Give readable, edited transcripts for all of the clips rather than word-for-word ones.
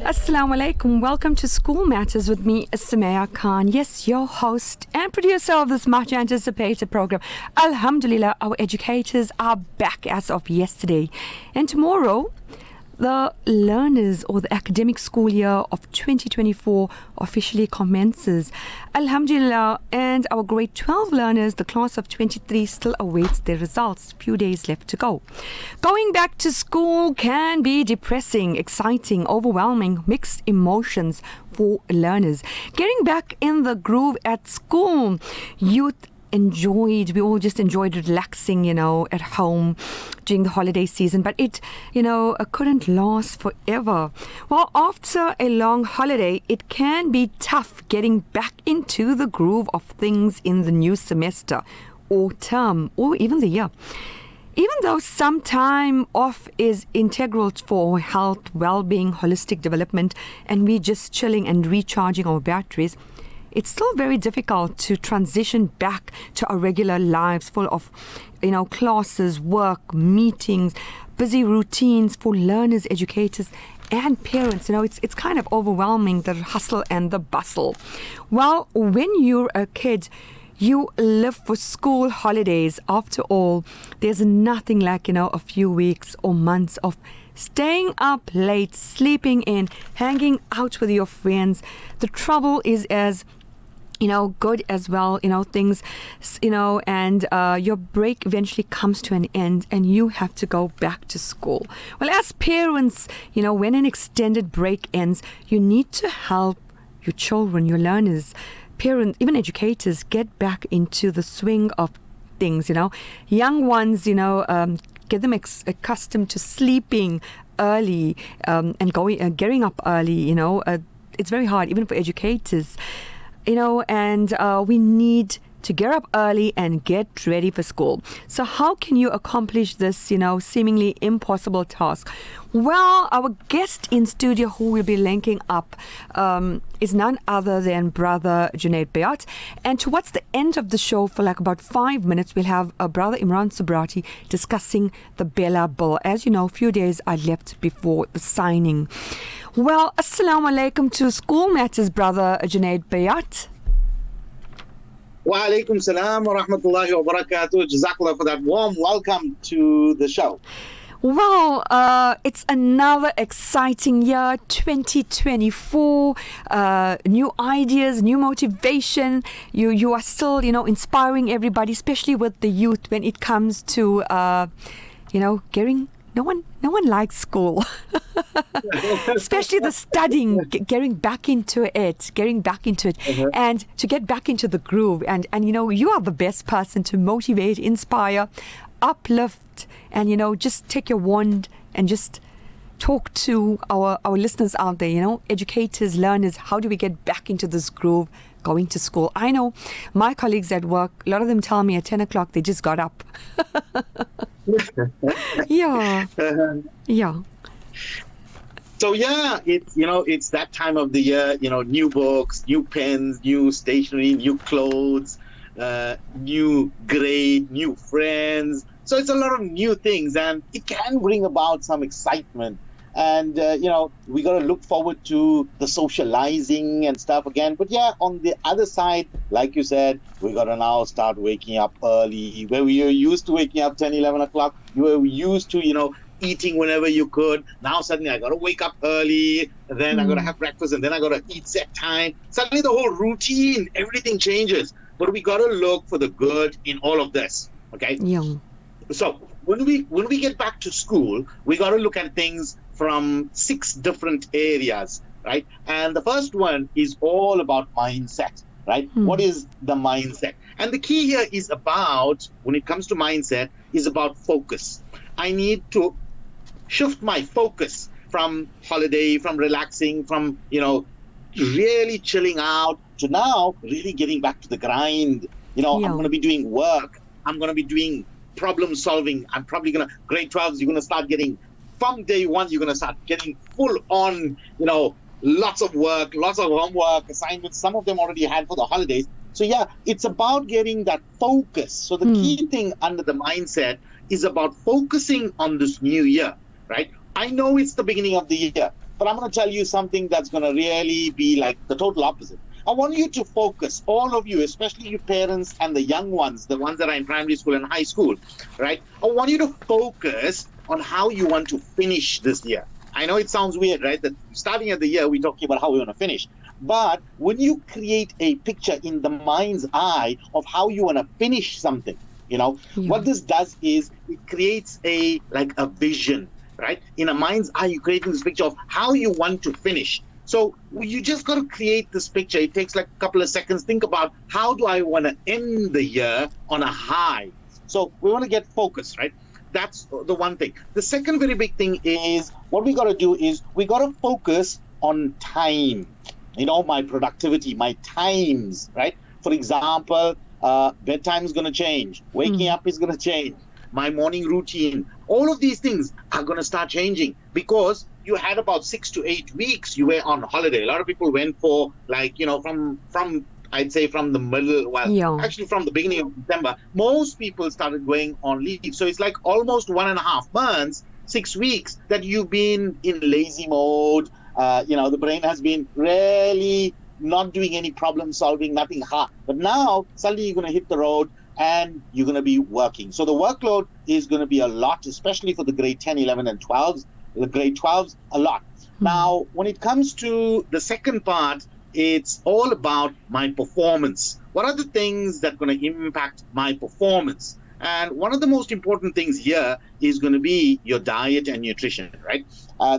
Assalamu alaikum. Welcome to School Matters with me, Samaya Khan. Yes, your host and producer of this much anticipated program. Alhamdulillah, our educators are back as of yesterday. And tomorrow, the learners or the academic school year of 2024 officially commences. Alhamdulillah, and our grade 12 learners, the class of 23, still awaits their results. Few days left to go. Going back to school can be depressing, exciting, overwhelming, mixed emotions for learners. Getting back in the groove at school, we all just enjoyed relaxing, at home during the holiday season, but it couldn't last forever. Well, after a long holiday, it can be tough getting back into the groove of things in the new semester or term or even the year. Even though some time off is integral for health, well-being, holistic development, and we just chilling and recharging our batteries, it's still very difficult to transition back to our regular lives full of, classes, work, meetings, busy routines for learners, educators, and parents. It's kind of overwhelming, the hustle and the bustle. Well, when you're a kid, you live for school holidays. After all, there's nothing like, a few weeks or months of staying up late, sleeping in, hanging out with your friends. The trouble is as good as well, things, and your break eventually comes to an end and you have to go back to school. Well, as parents, when an extended break ends, you need to help your children, your learners, parents, even educators get back into the swing of things, Young ones, get them accustomed to sleeping early and getting up early, it's very hard, even for educators. And we need to get up early and get ready for school. So how can you accomplish this, seemingly impossible task? Well, our guest in studio who we'll be linking up is none other than Brother Junaid Bayat. And towards the end of the show, for like about 5 minutes, we'll have Brother Imraan Subrathie discussing the Bella Bill. As you know, a few days are left before the signing. Well, Assalamu alaikum to School Matters, Brother Junaid Bayat. Wa alaikum salam wa rahmatullahi wa barakatuh. Jazakallah for that warm welcome to the show. Well, it's another exciting year, 2024, new ideas, new motivation. You are still, inspiring everybody, especially with the youth when it comes to, getting... No one likes school, especially the studying, getting back into it, and to get back into the groove. And you are the best person to motivate, inspire, uplift, and, just take your wand and just talk to our listeners out there, educators, learners. How do we get back into this groove? Going to school. I know my colleagues at work, a lot of them tell me at 10 o'clock they just got up. Yeah. So it's that time of the year, new books, new pens, new stationery, new clothes, new grade, new friends. So it's a lot of new things, and it can bring about some excitement. And, we got to look forward to the socializing and stuff again. But yeah, on the other side, like you said, we got to now start waking up early. Where we were used to waking up 10, 11 o'clock, you were used to, eating whenever you could. Now suddenly I got to wake up early, and then I got to have breakfast, and then I got to eat set time. Suddenly the whole routine, everything changes. But we got to look for the good in all of this. Okay? Yeah. So when we get back to school, we got to look at things from 6 different areas, right? And the first one is all about mindset, right? What is the mindset? And the key here is about, when it comes to mindset, is about focus. I need to shift my focus from holiday, from relaxing, from, really chilling out to now really getting back to the grind. I'm going to be doing work. I'm going to be doing problem solving. I'm probably going to, grade 12s, you're going to start getting, from day one, you're going to start getting full on, lots of work, lots of homework, assignments. Some of them already had for the holidays. So yeah, it's about getting that focus. So the key thing under the mindset is about focusing on this new year, right? I know it's the beginning of the year, But I'm going to tell you something that's going to really be like the total opposite. I want you to focus, all of you, especially you parents and the young ones, the ones that are in primary school and high school, right? I want you to focus on how you want to finish this year. I know it sounds weird, right? That starting at the year, we're talking about how we want to finish. But when you create a picture in the mind's eye of how you want to finish something, what this does is it creates a vision, right? In a mind's eye, you're creating this picture of how you want to finish. So you just got to create this picture. It takes like a couple of seconds. Think about, how do I want to end the year on a high? So we want to get focused, right? That's the one thing. The second very big thing is what we got to do is we got to focus on time. My productivity, my times, right? For example, bedtime is going to change. Waking up is going to change. My morning routine. All of these things are going to start changing because you had about 6 to 8 weeks you were on holiday. A lot of people went for from I'd say from the middle, actually from the beginning of December, most people started going on leave. So it's like almost 1.5 months, 6 weeks that you've been in lazy mode. The brain has been really not doing any problem solving, nothing hard. But now suddenly you're going to hit the road and you're going to be working. So the workload is going to be a lot, especially for the grade 10, 11, and 12s. The grade 12s, a lot. Now, when it comes to the second part, it's all about my performance. What are the things that are going to impact my performance? And one of the most important things here is going to be your diet and nutrition, right?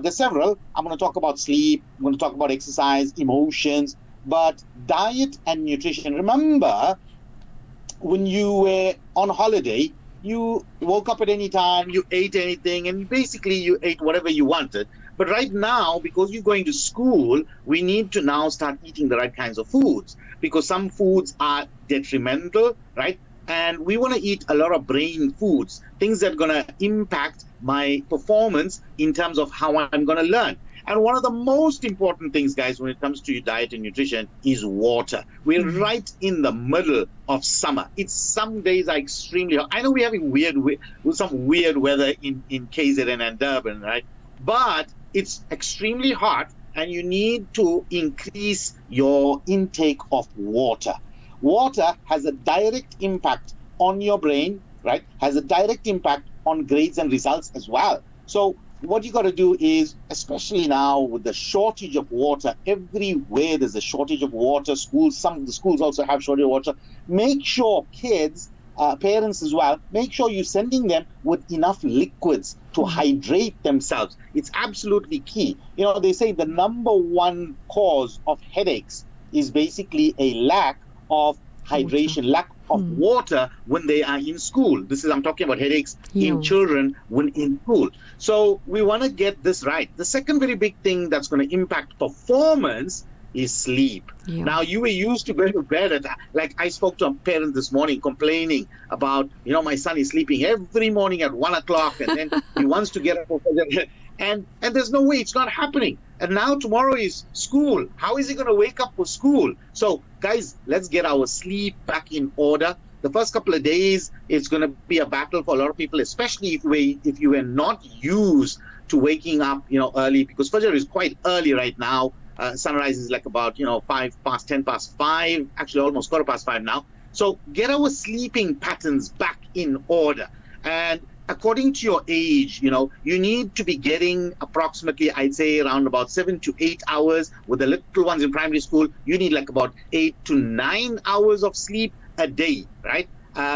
There's several. I'm going to talk about sleep. I'm going to talk about exercise, emotions, but diet and nutrition. Remember, when you were on holiday, you woke up at any time, you ate anything, and basically you ate whatever you wanted. But right now, because you're going to school, we need to now start eating the right kinds of foods because some foods are detrimental, right? And we want to eat a lot of brain foods, things that are going to impact my performance in terms of how I'm going to learn. And one of the most important things, guys, when it comes to your diet and nutrition is water. We're right in the middle of summer. Some days are extremely hot. I know we're having some weird weather in KZN and Durban, right? But it's extremely hot and you need to increase your intake of water. Water has a direct impact on your brain, right? Has a direct impact on grades and results as well. So what you got to do is, especially now with the shortage of water, everywhere there's a shortage of water. Some of the schools also have shortage of water. Make sure kids, parents as well, make sure you're sending them with enough liquids to hydrate themselves. It's absolutely key. They say the number one cause of headaches is basically a lack of hydration, lack of water when they are in school. I'm talking about headaches in children when in school. So we want to get this right. The second very big thing that's going to impact performance is sleep. Now, you were used to going to bed I spoke to a parent this morning complaining about, my son is sleeping every morning at 1 o'clock and then he wants to get up. And there's no way, it's not happening. And now tomorrow is school. How is he going to wake up for school? So, guys, let's get our sleep back in order. The first couple of days, it's going to be a battle for a lot of people, especially if you were not used to waking up, early, because Fajr is quite early right now. Sunrise is like about, 10 past 5, actually almost 5:15 now. So get our sleeping patterns back in order. And according to your age, you need to be getting approximately, I'd say, around about 7 to 8 hours. With the little ones in primary school, you need like about 8 to 9 hours of sleep a day, right?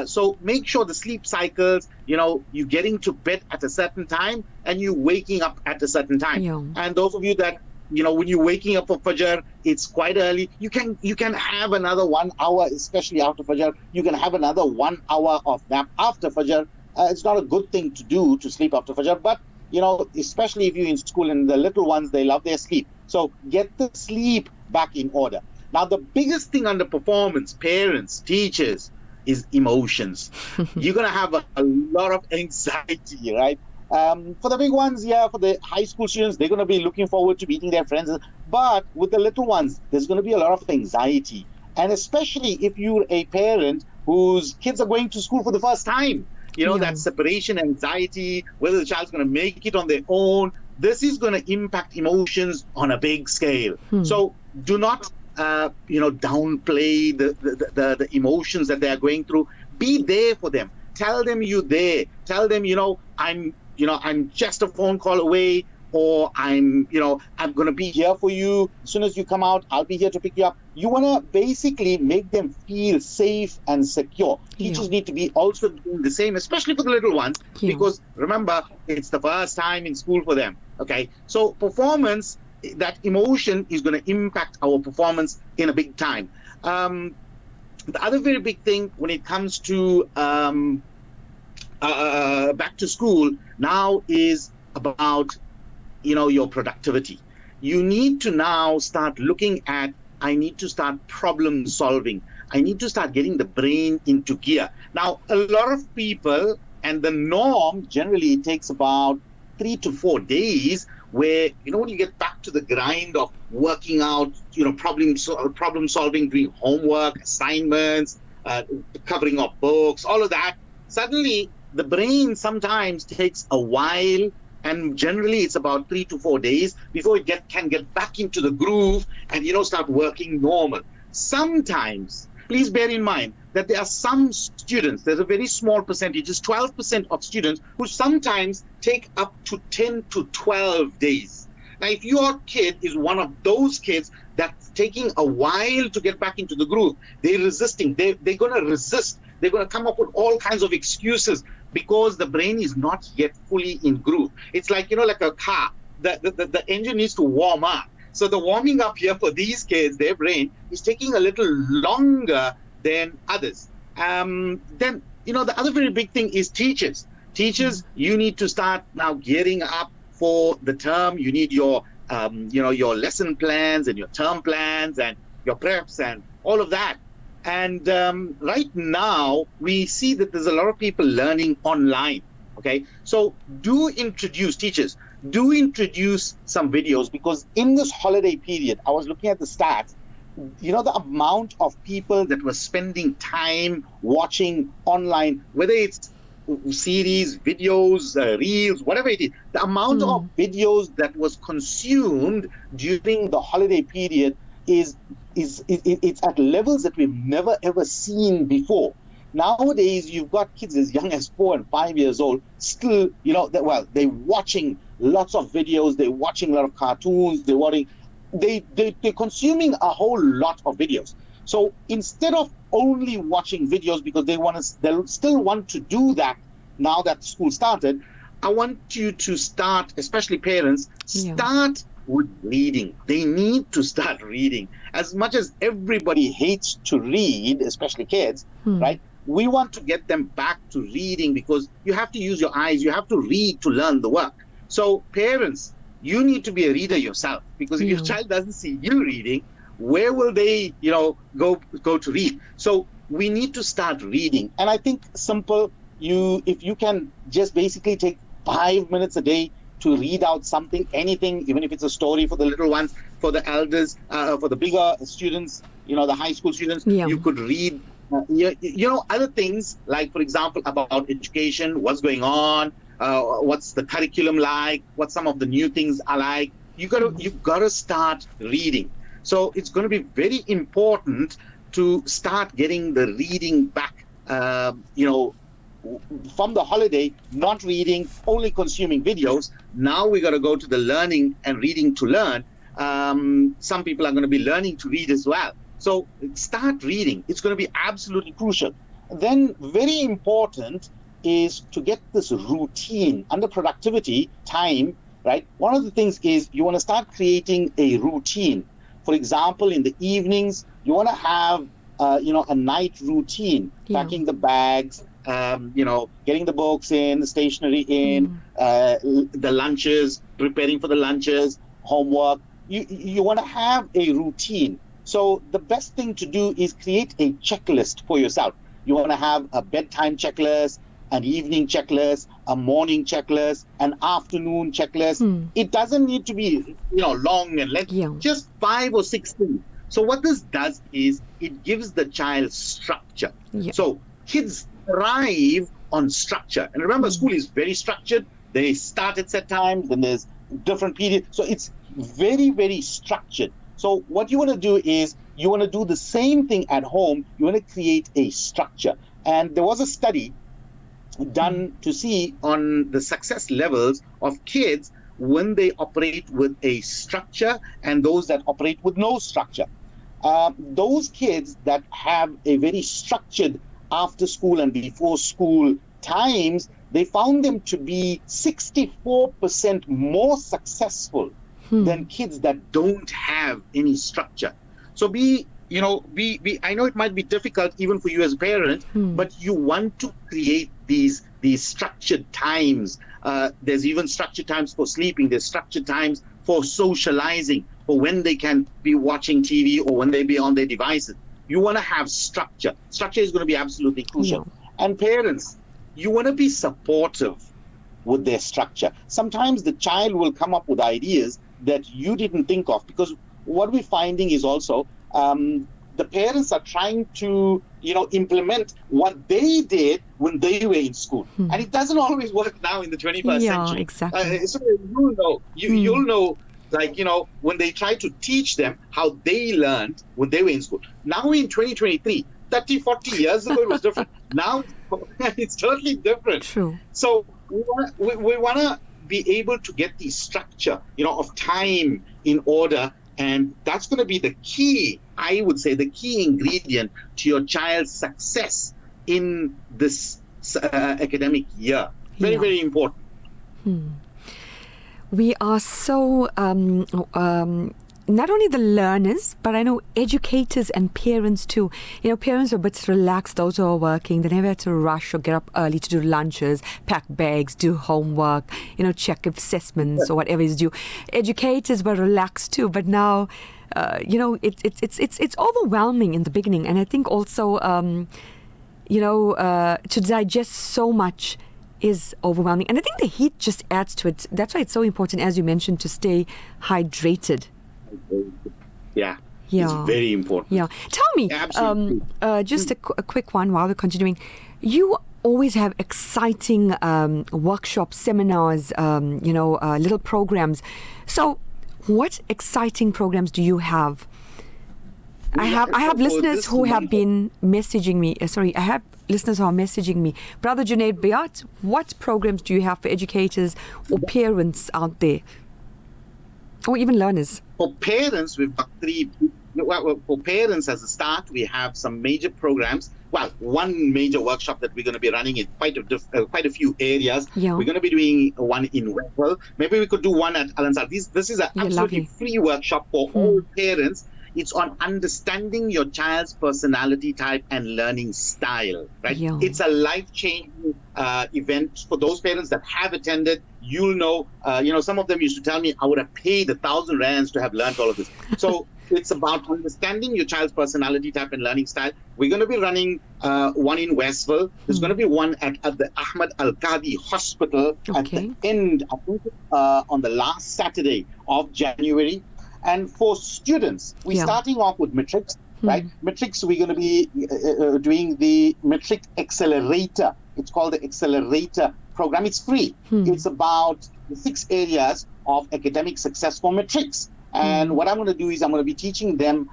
So make sure the sleep cycles, you're getting to bed at a certain time and you're waking up at a certain time. And those of you that, when you're waking up for Fajr, it's quite early. You can have another 1 hour, especially after Fajr. You can have another 1 hour of nap after Fajr. It's not a good thing to do to sleep after Fajr, but, especially if you're in school and the little ones, they love their sleep. So get the sleep back in order. Now, the biggest thing under performance, parents, teachers, is emotions. You're going to have a lot of anxiety, right? For the big ones, for the high school students, they're going to be looking forward to meeting their friends. But with the little ones, there's going to be a lot of anxiety. And especially if you're a parent whose kids are going to school for the first time, that separation anxiety, whether the child's going to make it on their own, this is going to impact emotions on a big scale. So do not, downplay the emotions that they are going through. Be there for them. Tell them you're there. Tell them, I'm just a phone call away, or I'm going to be here for you. As soon as you come out, I'll be here to pick you up. You want to basically make them feel safe and secure. Teachers need to be also doing the same, especially for the little ones, because remember, it's the first time in school for them. Okay, so performance, that emotion is going to impact our performance in a big time. The other very big thing when it comes to back to school now is about your productivity. You need to now start looking at, I need to start problem solving. I need to start getting the brain into gear. Now, a lot of people, and the norm generally takes about 3 to 4 days, where, when you get back to the grind of working out, problem solving, doing homework, assignments, covering up books, all of that, suddenly the brain sometimes takes a while, and generally it's about 3 to 4 days before it can get back into the groove and start working normal. Sometimes, please bear in mind that there are some students, there's a very small percentage, it's 12% of students who sometimes take up to 10 to 12 days. Now, if your kid is one of those kids that's taking a while to get back into the groove, they're resisting, they're going to resist, they're going to come up with all kinds of excuses because the brain is not yet fully in groove. It's like, like a car, the engine needs to warm up. So the warming up here for these kids, their brain is taking a little longer than others. Then, the other very big thing is teachers. Teachers, you need to start now gearing up for the term. You need your, your lesson plans and your term plans and your preps and all of that. And right now, we see that there's a lot of people learning online. Okay, so teachers, do introduce some videos, because in this holiday period, I was looking at the stats, the amount of people that were spending time watching online, whether it's series, videos, reels, whatever it is, the amount of videos that was consumed during the holiday period is at levels that we've never ever seen before. Nowadays, you've got kids as young as 4 and 5 years old, still, they're watching lots of videos, they're watching a lot of cartoons, they're consuming a whole lot of videos. So instead of only watching videos because they still want to do that now that school started, I want you to start, especially parents, start with reading. They need to start reading. As much as everybody hates to read, especially kids, right? We want to get them back to reading, because you have to use your eyes. You have to read to learn the work. So parents, you need to be a reader yourself, because if your child doesn't see you reading, where will they, go to read? So we need to start reading. And I think simple, if you can just basically take 5 minutes a day to read out something, anything, even if it's a story for the little ones, for the elders, for the bigger students, the high school students, you could read, other things, like, for example, about education, what's going on, what's the curriculum like, what some of the new things are like. You've got to start reading. So it's going to be very important to start getting the reading back, from the holiday, not reading, only consuming videos. Now we got to go to the learning and reading to learn. Some people are going to be learning to read as well. So start reading. It's going to be absolutely crucial. Then very important is to get this routine under productivity time, right? One of the things is you want to start creating a routine. For example, in the evenings, you want to have, a night routine, packing the bags, getting the books in, the stationery in, the lunches, preparing for the lunches, homework. You want to have a routine. So the best thing to do is create a checklist for yourself. You want to have a bedtime checklist, an evening checklist, a morning checklist, an afternoon checklist. It doesn't need to be, long and lengthy, just 5 or 6 things. So what this does is it gives the child structure. So kids thrive on structure. And remember, school is very structured. They start at set times, then there's different periods. So it's very, very structured. So what you want to do is you want to do the same thing at home. You want to create a structure. And there was a study done to see on the success levels of kids when they operate with a structure and those that operate with no structure. Those kids that have a very structured after school and before school times, they found them to be 64% more successful than kids that don't have any structure. So I know it might be difficult even for you as a parent, but you want to create these structured times. There's even structured times for sleeping. There's structured times for socializing, for when they can be watching TV or when they be on their devices. You want to have structure. Structure is going to be absolutely crucial. Yeah. And parents, you want to be supportive with their structure. Sometimes the child will come up with ideas that you didn't think of, because what we're finding is also the parents are trying to implement what they did when they were in school, and it doesn't always work now in the 21st century. Exactly. So you'll know, like, when they try to teach them how they learned when they were in school. Now in 2023, 30, 40 years ago it was different. Now it's totally different. True. So we want to be able to get the structure, of time in order. And that's going to be the key, I would say, the key ingredient to your child's success in this academic year. Very, very important. We are so, not only the learners, but I know educators and parents too. Parents are a bit relaxed, those who are working. They never have to rush or get up early to do lunches, pack bags, do homework, check assessments or whatever is due. Educators were relaxed too, but now, it's overwhelming in the beginning. And I think also, to digest so much is overwhelming. And I think the heat just adds to it. That's why it's so important, as you mentioned, to stay hydrated. Yeah. It's very important. Yeah. Tell me, just a quick one while we're continuing. You always have exciting workshops, seminars, little programs. So what exciting programs do you have? I have listeners who have been messaging me. I have listeners who are messaging me. Brother Junaid, Bayat, what programs do you have for educators or parents out there? Or even learners? For parents, we've got three. For parents, as a start, we have some major programs. Well, one major workshop that we're going to be running in quite a few areas. Yeah. We're going to be doing one in Westwell. Maybe we could do one at Al Ansar. This is an absolutely free workshop for all parents. It's on understanding your child's personality type and learning style, right? Yeah. It's a life-changing event for those parents that have attended. You'll know, some of them used to tell me, I would have paid 1,000 rands to have learned all of this. So it's about understanding your child's personality type and learning style. We're going to be running one in Westville. There's going to be one at the Ahmed Al-Qadi Hospital at the end, I think, on the last Saturday of January. And for students, we're starting off with matrics, right? Matrics, we're going to be doing the Matric Accelerator. It's called the Accelerator program. It's free. It's about 6 areas of academic success for matrics. And what I'm going to do is I'm going to be teaching them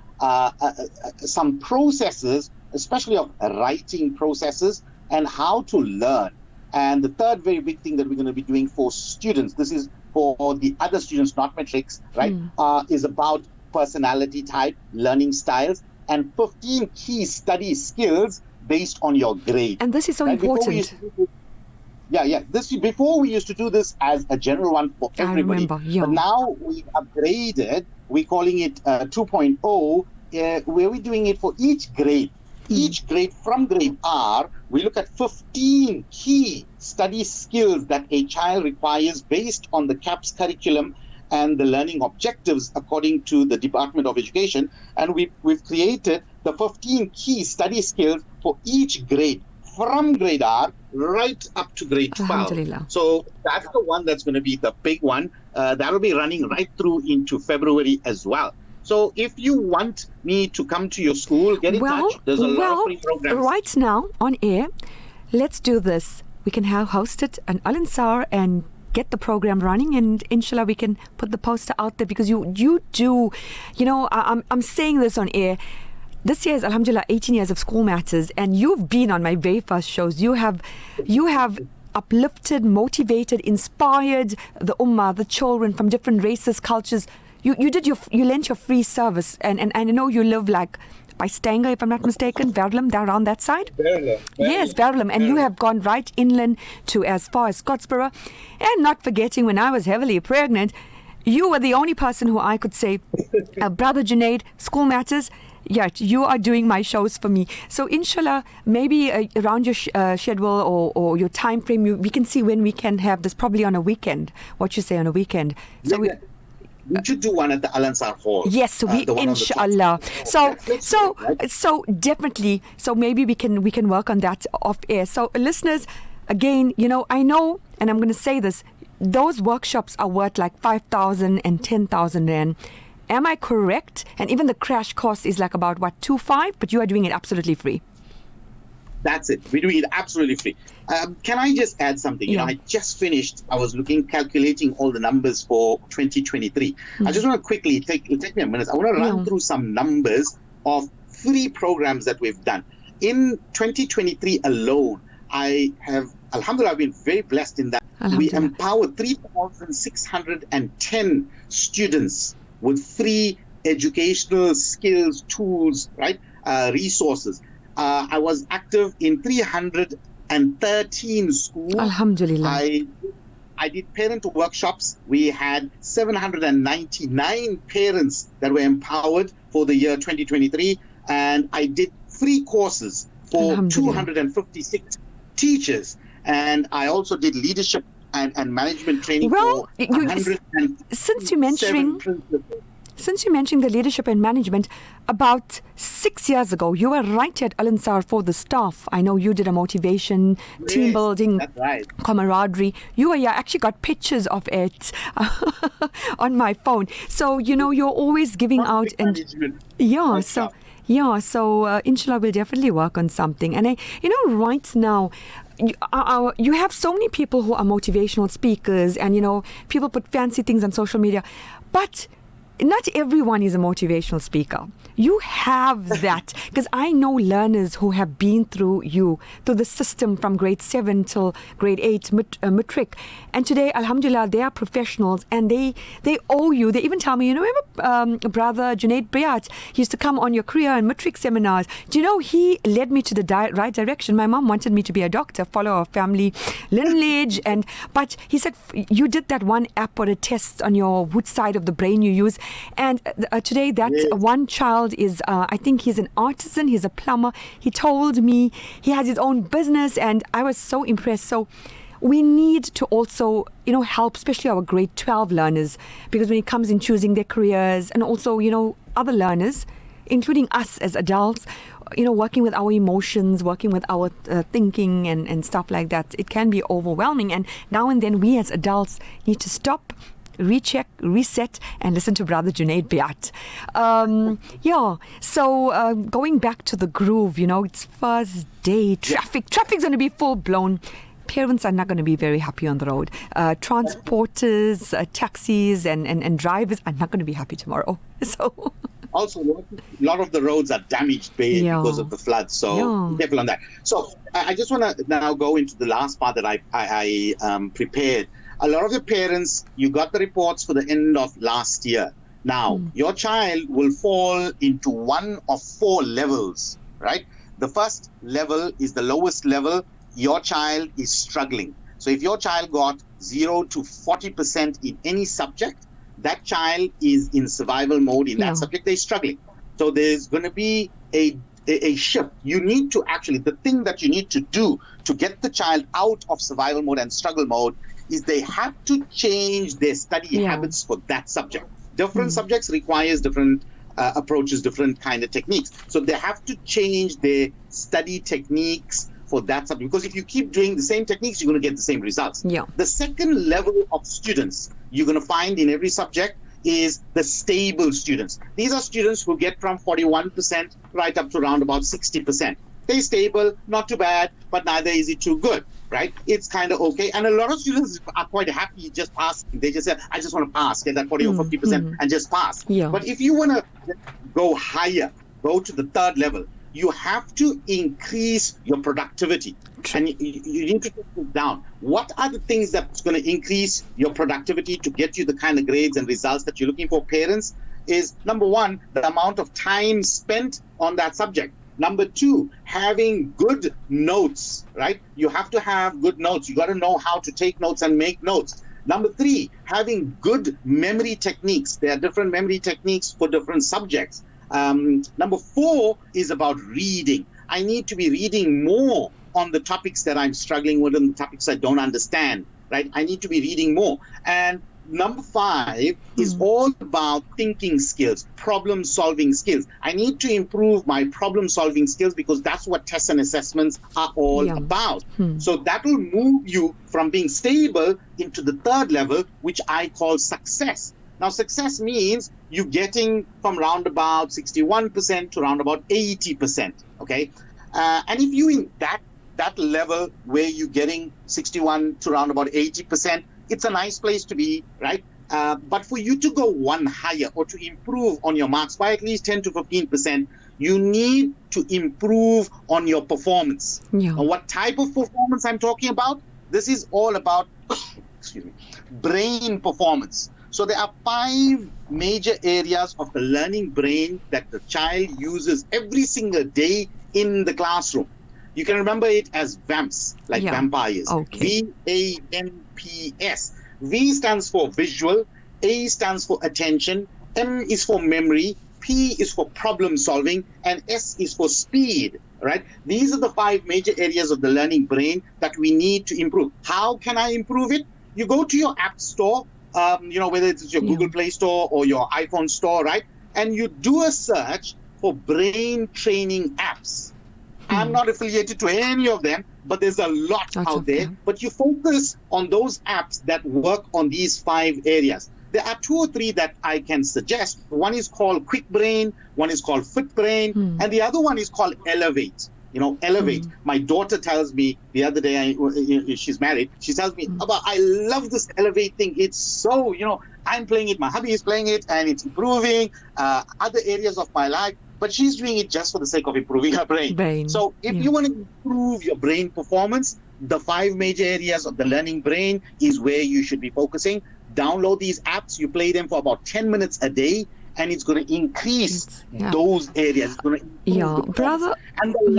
some processes, especially of writing processes and how to learn. And the third very big thing that we're going to be doing for students, this is for the other students, not matrics, right, is about personality type, learning styles, and 15 key study skills based on your grade. And this is so important. Before we used to do this as a general one for everybody. I remember, But now we've upgraded. We're calling it 2.0, where we're doing it for each grade. Each grade, from grade R, we look at 15 key study skills that a child requires based on the CAPS curriculum and the learning objectives according to the Department of Education. And we've created the 15 key study skills for each grade, from grade R right up to grade 12. So that's the one that's going to be the big one. That will be running right through into February as well. So if you want me to come to your school, get in touch. There's a lot of free programs. Right now on air, let's do this. We can host it an Al Ansar and get the program running, and inshallah we can put the poster out there, because you do, I'm saying this on air. This year is, alhamdulillah, 18 years of School Matters, and you've been on my very first shows. You have uplifted, motivated, inspired the ummah, the children from different races, cultures. You lent your free service, and I know you live like by Stanger, if I'm not mistaken, Verulam, down around that side. Verulam. Yes, Verulam, and you have gone right inland to as far as Scottsboro, and not forgetting when I was heavily pregnant, you were the only person who I could say, Brother Junaid, School Matters. Yeah, you are doing my shows for me. So inshallah, maybe around your schedule or your time frame, we can see when we can have this, probably on a weekend. What you say on a weekend? So we should do one at the Al Ansar Hall. Yes, we inshallah. So definitely. So maybe we can work on that off air. So listeners, again, I know, and I'm going to say this, those workshops are worth like 5,000 and 10,000 rand. Am I correct? And even the crash course is like about, 2.5, but you are doing it absolutely free. That's it. We're doing it absolutely free. Can I just add something? Yeah. I just finished. I was calculating all the numbers for 2023. I just want to quickly take me a minute. I want to run through some numbers of free programs that we've done. In 2023 alone, I have, alhamdulillah, I've been very blessed in that. We empowered 3,610 students with free educational skills, tools, right? Resources. I was active in 313 schools. Alhamdulillah. I did parent workshops. We had 799 parents that were empowered for the year 2023. And I did free courses for 256 teachers. And I also did leadership and management training for 107 Since you mentioned the leadership and management, about 6 years ago, you were right at Al Ansar for the staff. I know you did a motivation, team building, that's right, camaraderie. You actually got pictures of it on my phone. So, you're always giving out. And so inshallah, we'll definitely work on something. And right now, you have so many people who are motivational speakers, and people put fancy things on social media, but not everyone is a motivational speaker. You have that, because I know learners who have been through the system from grade 7 till grade 8 matric, and today, alhamdulillah, they are professionals, and they owe you. They even tell me, remember brother Junaid Bayat, he used to come on your career and matric seminars. Do you know, he led me to the right direction. My mom wanted me to be a doctor, follow our family lineage, but he said, you did that one app or a test on which side of the brain you use. And today that one child is, I think he's an artisan, he's a plumber. He told me he has his own business, and I was so impressed. So we need to also, help, especially our grade 12 learners, because when it comes in choosing their careers, and also, other learners, including us as adults, working with our emotions, working with our thinking and stuff like that, it can be overwhelming. And now and then we as adults need to stop, recheck, reset, and listen to Brother Junaid Bayat. So going back to the groove, it's first day, traffic's going to be full blown. Parents are not going to be very happy on the road. Transporters, taxis, and drivers are not going to be happy tomorrow. So also, a lot of the roads are damaged because of the floods. So careful on that. So I just want to now go into the last part that I prepared. A lot of the parents, you got the reports for the end of last year. Now, your child will fall into one of 4 levels, right? The first level is the lowest level. Your child is struggling. So if your child got 0 to 40% in any subject, that child is in survival mode in that subject. They're struggling. So there's going to be a shift. You need to the thing that you need to do to get the child out of survival mode and struggle mode is they have to change their study habits for that subject. Different subjects requires different approaches, different kind of techniques. So they have to change their study techniques for that subject. Because if you keep doing the same techniques, you're going to get the same results. The second level of students you're going to find in every subject is the stable students. These are students who get from 41% right up to around about 60%. They're stable, not too bad, but neither is it too good. right? It's kind of okay. And a lot of students are quite happy just passing. They just say, I just want to pass, get that 40 or 50% and just pass. Yeah. But if you want to go higher, go to the third level, you have to increase your productivity. And you need to take it down. What are the things that's going to increase your productivity to get you the kind of grades and results that you're looking for, parents? Is number one, the amount of time spent on that subject. Number two, having good notes, right? You have to have good notes. You got to know how to take notes and make notes. Number three, having good memory techniques. There are different memory techniques for different subjects. Number four is about reading. I need to be reading more on the topics that I'm struggling with and the topics I don't understand, right? I need to be reading more. And number five is all about thinking skills, problem solving skills. I need to improve my problem solving skills because that's what tests and assessments are all about. So that will move you from being stable into the third level, which I call success. Now, success means you getting from round about 61% to round about 80%, okay? And if you in that level where you're getting 61 to around about 80%, it's a nice place to be, right? But for you to go one higher or to improve on your marks by at least 10 to 15%, you need to improve on your performance. Yeah. And what type of performance I'm talking about? This is all about, excuse me, brain performance. So there are 5 major areas of the learning brain that the child uses every single day in the classroom. You can remember it as VAMPs, like vampires. Okay. VAMPS. V stands for visual, A stands for attention, M is for memory, P is for problem solving, and S is for speed, right? These are the 5 major areas of the learning brain that we need to improve. How can I improve it? You go to your app store, whether it's your Google Play Store or your iPhone store, right? And you do a search for brain training apps. I'm not affiliated to any of them, but there's a lot out there. But you focus on those apps that work on these 5 areas. There are 2 or 3 that I can suggest. One is called Quick Brain, one is called Fit Brain, and the other one is called Elevate. Elevate. My daughter tells me the other day, she's married, she tells me, Abba, I love this Elevate thing. It's so, I'm playing it, my hubby is playing it, and it's improving other areas of my life. But she's doing it just for the sake of improving her brain. So if you want to improve your brain performance, the 5 major areas of the learning brain is where you should be focusing. Download these apps. You play them for about 10 minutes a day, and it's going to increase those areas. It's going to improve the brother. And the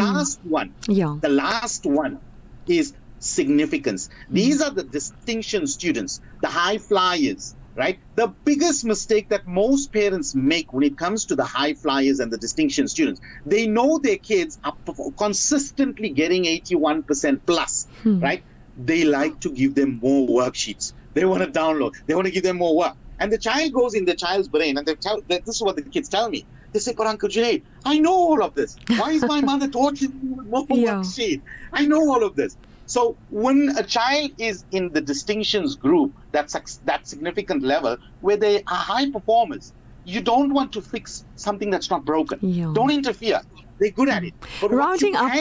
last one is significance. These are the distinction students, the high flyers, right? The biggest mistake that most parents make when it comes to the high flyers and the distinction students, they know their kids are consistently getting 81% plus, right? They like to give them more worksheets. They want to download. They want to give them more work. And the child goes in the child's brain, and this is what the kids tell me. They say, but Uncle Junaid, I know all of this. Why is my mother torturing me with more worksheet? I know all of this. So when a child is in the distinctions group, that significant level, where they are high performers, you don't want to fix something that's not broken. Don't interfere. They're good at it. But rounding up,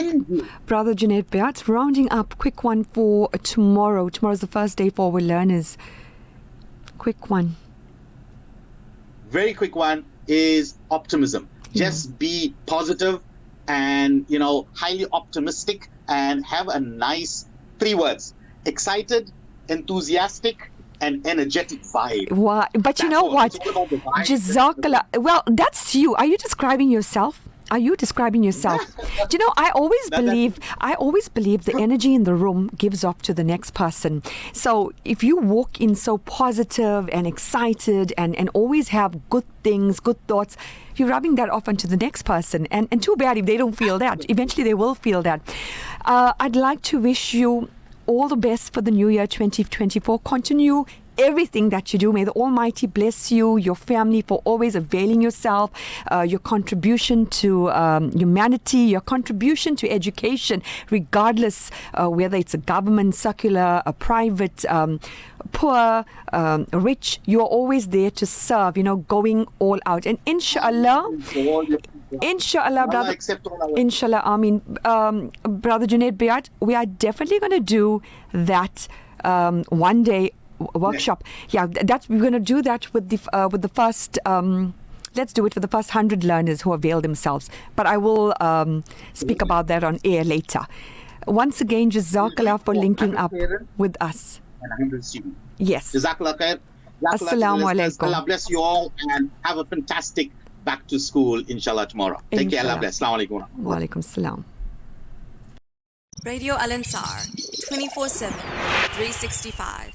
Brother Junaid Bayat, rounding up, quick one for tomorrow. Tomorrow's the first day for our learners. Quick one. Very quick one is optimism. Just be positive and, highly optimistic, and have a nice 3 words: excited, enthusiastic, and energetic vibe. Wow. But that's you know what? Jazakallah. Well, that's you. Are you describing yourself? Are you describing yourself? Do you know, I always believe the energy in the room gives off to the next person. So if you walk in so positive and excited and always have good things, good thoughts, you're rubbing that off onto the next person. And too bad if they don't feel that. Eventually they will feel that. I'd like to wish you all the best for the new year 2024. Continue everything that you do. May the Almighty bless you, your family, for always availing yourself, your contribution to humanity, your contribution to education, regardless whether it's a government, secular, a private, poor, rich. You're always there to serve, going all out. And inshallah, Inshallah, Allah brother. accept all our Inshallah, Ameen. Brother Junaid Bayat, we are definitely going to do that one day workshop. Yeah, we're going to do that with the first. Let's do it for the first 100 learners who avail themselves. But I will speak about that on air later. Once again, Jazakallah for linking up with us. and 100 students. Yes. Jazakallah khair. Assalamu alaikum. Allah bless you all and have a fantastic back to school, inshallah, tomorrow. Take care. Allah bless. Assalamu alaikum. Wa alaikum salam. Radio Al Ansar, 24/7, 365.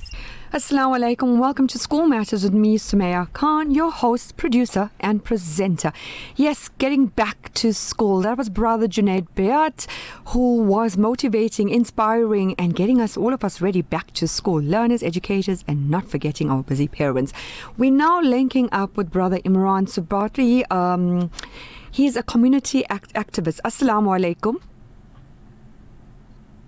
Assalamu alaikum. Welcome to School Matters with me, Sumaya Khan, your host, producer, and presenter. Yes, getting back to school. That was Brother Junaid Bayat, who was motivating, inspiring, and getting all of us ready back to school. Learners, educators, and not forgetting our busy parents. We're now linking up with Brother Imraan Subrathie. He's a community activist. Assalamu alaikum.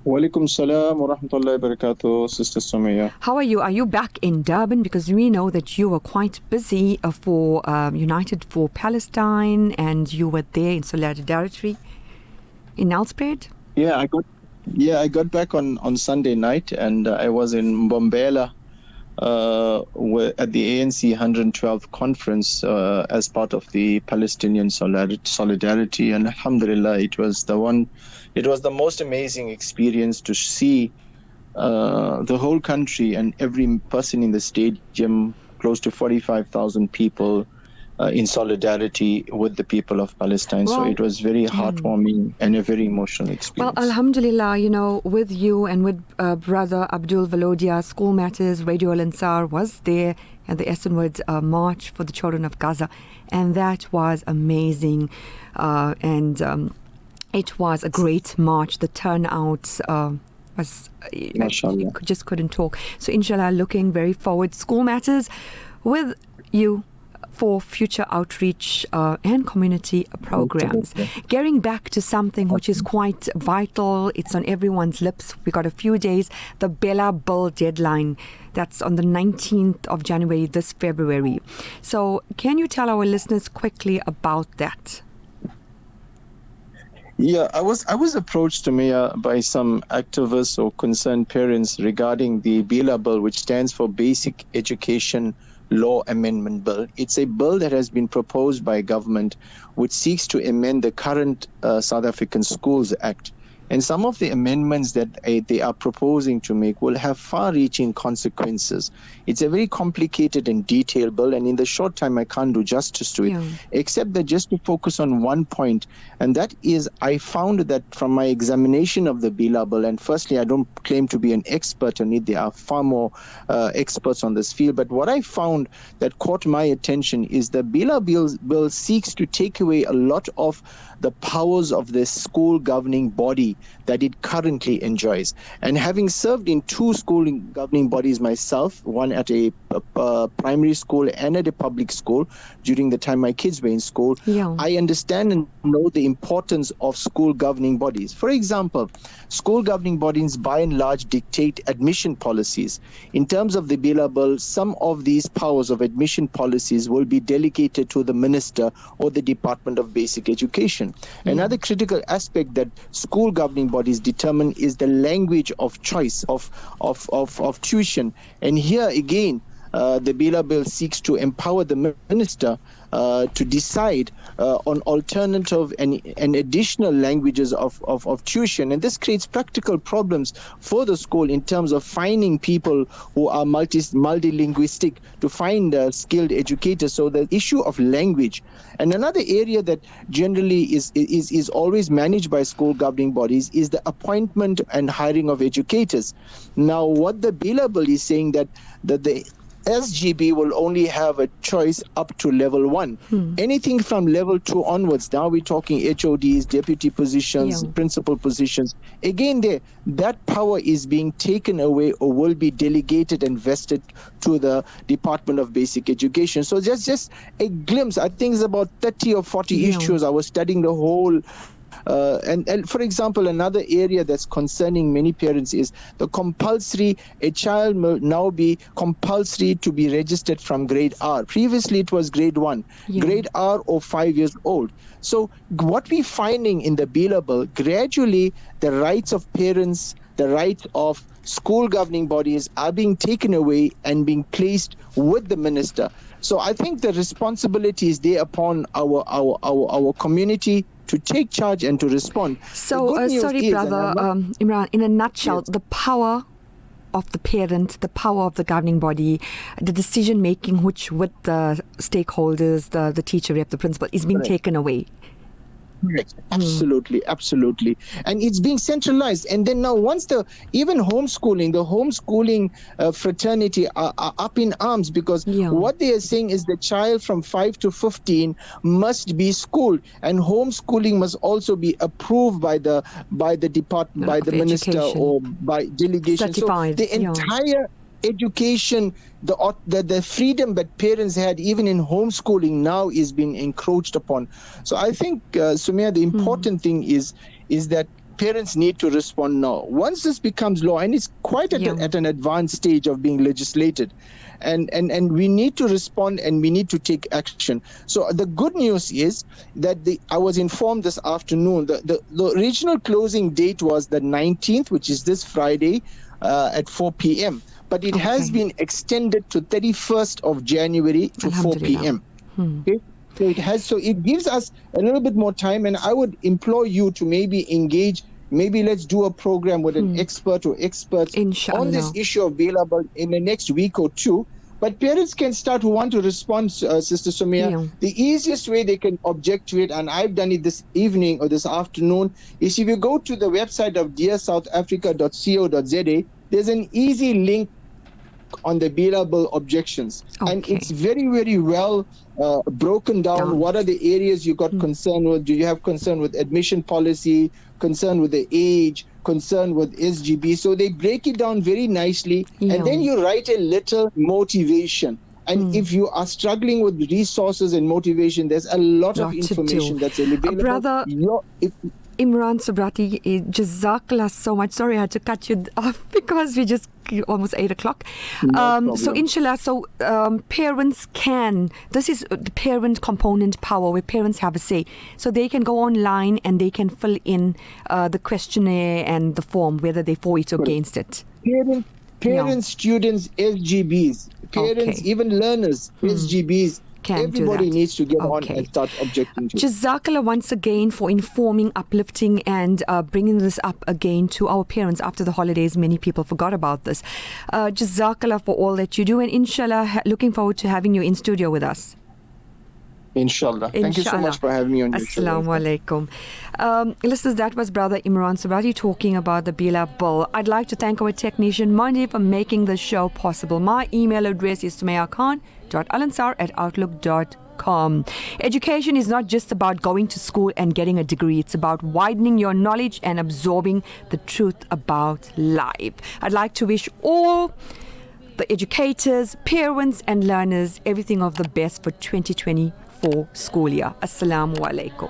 Walaikum salam wa rahmatullahi wa barakatuh, Sister Sumaya. How are you? Are you back in Durban? Because we know that you were quite busy for United for Palestine, and you were there in solidarity in Nelspruit. Yeah, I got back on Sunday night, and I was in Mbombela at the ANC 112th conference as part of the Palestinian solidarity, and alhamdulillah, it was the most amazing experience to see the whole country and every person in the stadium, close to 45,000 people in solidarity with the people of Palestine. So it was very heartwarming and a very emotional experience. Well, alhamdulillah, with you and with Brother Abdul Valodia, School Matters, Radio Al Ansar was there at the Essenwood March for the Children of Gaza. And that was amazing. It was a great march. The turnout was, Mashallah. just couldn't talk. So inshallah, looking very forward. School Matters with you for future outreach and community programs. Getting back to something which is quite vital, it's on everyone's lips. We got a few days, the Bella Bill deadline. That's on the 19th of January, this February. So can you tell our listeners quickly about that? Yeah, I was approached to me by some activists or concerned parents regarding the BELA bill, which stands for Basic Education Law Amendment Bill. It's a bill that has been proposed by government, which seeks to amend the current South African Schools Act. And some of the amendments that they are proposing to make will have far-reaching consequences. It's a very complicated and detailed bill, and in the short time I can't do justice to it, except that just to focus on one point, and that is I found that from my examination of the BELA bill, and firstly I don't claim to be an expert on it, there are far more experts on this field, but what I found that caught my attention is the BELA bill seeks to take away a lot of the powers of the school governing body that it currently enjoys. And having served in two school governing bodies myself, one at a primary school and at a public school during the time my kids were in school, I understand and know the importance of school governing bodies. For example, school governing bodies by and large dictate admission policies. In terms of the BELA bill, some of these powers of admission policies will be delegated to the minister or the Department of Basic Education. Another critical aspect that school governing bodies determine is the language of choice of tuition. And here again, the BELA bill seeks to empower the minister to decide on alternative and additional languages of tuition. And this creates practical problems for the school in terms of finding people who are multilinguistic, to find skilled educators. So the issue of language. And another area that generally is always managed by school governing bodies is the appointment and hiring of educators. Now, what the BELA bill is saying that the SGB will only have a choice up to level 1. Anything from level 2 onwards, now we're talking HODs, deputy positions, principal positions. Again, that power is being taken away or will be delegated and vested to the Department of Basic Education. So just a glimpse. I think it's about 30 or 40 issues. I was studying the whole And for example, another area that's concerning many parents is a child will now be compulsory to be registered from grade R. Previously, it was grade 1, grade R or 5 years old. So what we're finding in the Bila Bill, gradually the rights of parents, the rights of school governing bodies are being taken away and being placed with the minister. So I think the responsibility is there upon our community to take charge and to respond. So, sorry, brother Imraan, in a nutshell, the power of the parent, the power of the governing body, the decision making which with the stakeholders, the teacher rep, the principal, is being taken away. Correct. Absolutely. And it's being centralized. And then now once the homeschooling fraternity are up in arms, because what they are saying is the child from 5 to 15 must be schooled, and homeschooling must also be approved by the department, by the minister, or by delegation. Certified, so the entire education, the freedom that parents had even in homeschooling now is being encroached upon. So I think, Sumia, the important thing is that parents need to respond now. Once this becomes law, and it's quite at an advanced stage of being legislated, and we need to respond and we need to take action. So the good news is that I was informed this afternoon the original closing date was the 19th, which is this Friday at 4 p.m. But it has been extended to 31st of January to 4 p.m. Okay? So it gives us a little bit more time, and I would implore you to maybe engage. Maybe let's do a program with an expert or experts on this issue of bailable in the next week or two. But parents can start who want to respond, Sister Sumia. The easiest way they can object to it, and I've done it this evening or this afternoon, is if you go to the website of dearsouthafrica.co.za, there's an easy link on the bailable objections. And it's very, very well broken down. What are the areas you got concern with? Do you have concern with admission policy, concern with the age, concern with SGB? So they break it down very nicely. And then you write a little motivation. And if you are struggling with resources and motivation, there's a lot of information that's available. Brother Imraan, Subrathie, Jazakallah so much. Sorry I had to cut you off because we just almost 8 o'clock. So inshallah, parents can, this is the parent component power where parents have a say. So they can go online and they can fill in the questionnaire and the form, whether they're for it or against it. Parents, students, SGBs, parents, even learners, SGBs. Everybody needs to get on and start objecting to it. Jazakallah once again for informing, uplifting, and bringing this up again to our parents after the holidays. Many people forgot about this. Jazakallah for all that you do, and inshallah, looking forward to having you in studio with us. Inshallah. Thank you so much for having me on your show. Assalamu alaikum. Listeners, that was Brother Imraan Subrathie talking about the Bila Bill. I'd like to thank our technician, Monday, for making this show possible. My email address is sumayakhan.alansar@outlook.com. Education is not just about going to school and getting a degree. It's about widening your knowledge and absorbing the truth about life. I'd like to wish all the educators, parents and learners everything of the best for 2024 school year. Assalamu alaikum.